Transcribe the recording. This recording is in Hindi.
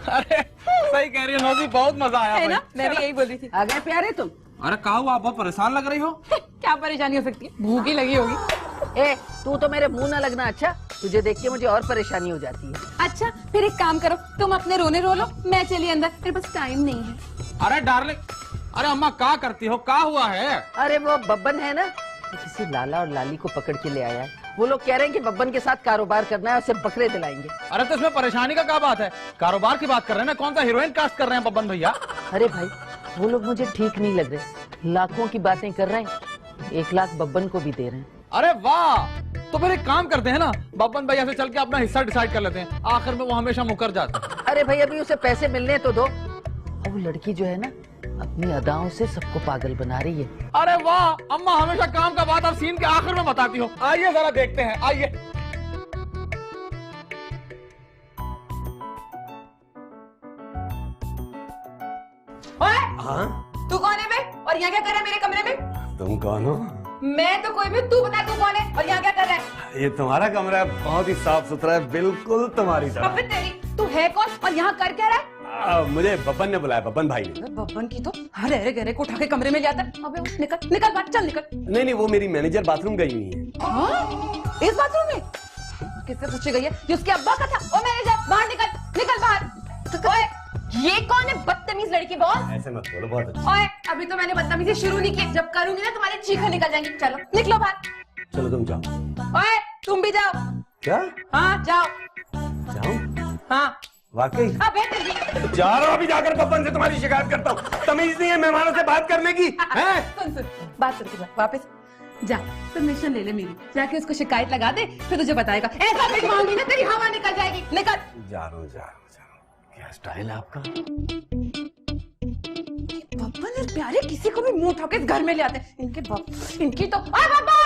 अरे सही कह रही है नौजी, बहुत मजा आया है भाई। ना, मैं भी यही बोल रही थी। आ गए प्यारे तुम? अरे कहा हुआ, आप बहुत परेशान लग रही हो। क्या परेशानी हो सकती है, भूख ही लगी होगी। ए तू तो मेरे मुंह ना लगना। अच्छा तुझे देख के मुझे और परेशानी हो जाती है। अच्छा फिर एक काम करो, तुम अपने रोने रो लो, मैं चली अंदर, मेरे पास टाइम नहीं है। अरे डार्लिंग, अरे अम्मा क्या करती हो, क्या हुआ है? अरे वो बब्बन है ना, तो किसी लाला और लाली को पकड़ के ले आया है। वो लोग कह रहे हैं कि बब्बन के साथ कारोबार करना है, उसे बकरे दिलाएंगे। अरे तो इसमें परेशानी का क्या बात है? कारोबार की बात कर रहे हैं ना, कौन सा हीरोइन कास्ट कर रहे हैं बब्बन भैया? अरे भाई वो लोग मुझे ठीक नहीं लग रहे, लाखों की बातें कर रहे हैं, 1 लाख बब्बन को भी दे रहे हैं। अरे वाह, तो फिर एक काम करते हैं ना, बब्बन भैया से चल के अपना हिस्सा डिसाइड कर लेते हैं, आखिर में वो हमेशा मुकर जाता है। अरे भाई अभी उसे पैसे मिलने तो दो। और वो लड़की जो है ना, अपनी अदाओं से सबको पागल बना रही है। अरे वाह, अम्मा हमेशा काम का बात आप सीन के आखिर में बताती हो। आइए जरा देखते हैं, आइए। हाँ? तू कौन है बे? और यहाँ क्या कर रहा है मेरे कमरे में? तुम कौन हो? मैं तो कोई भी, तू बता तू कौन है और यहाँ क्या कर रहा है? ये तुम्हारा कमरा है, बहुत ही साफ सुथरा है, बिल्कुल तुम्हारी तरह। अबे तेरी, तू है कौन और यहाँ कर क्या रहा है? मुझे बब्बन ने बुलाया, बब्बन भाई ने। बब्बन की तो हर अरे गहरे को उठा के कमरे में ले आता है। अबे निकल निकल बाहर, चल निकल। नहीं नहीं, वो मेरी मैनेजर बाथरूम गई हुई है। हाँ? इस बाथरूम में किससे पूछी गई है? जिसके अब्बा का था। ओ मैनेजर बाहर निकल, निकल बाहर। ओए ये कौन है बदतमीज लड़की? बॉस ऐसे मत बोलो, बहुत अच्छा। ओए अभी तो मैंने बदतमीजी शुरू नहीं की, जब करूंगी ना तुम्हारी चीखें निकल जाएंगी। चलो निकलो बाहर। चलो तुम जाओ। ओए तुम भी जाओ। क्या? हाँ जाओ। जाओ? हाँ वाकई? अबे तेरी, जा रहा हूँ अभी, जाकर बब्बन से तुम्हारी शिकायत करता हूँ। तमीज नहीं है मेहमानों से बात करने की, हैं? सुन सुन बात करके जा, वापस जा, परमिशन ले ले मेरी, जाके उसको शिकायत लगा दे, फिर तुझे बताएगा। ऐसा फिर मांगी ना तेरी हवा निकल जाएगी। निकल। जा रहा हूँ। क्या स्टाइल है आपका? बब्बन और प्यारे किसी को भी मुंह उठा के घर में ले आते हैं। इनके इनकी तो।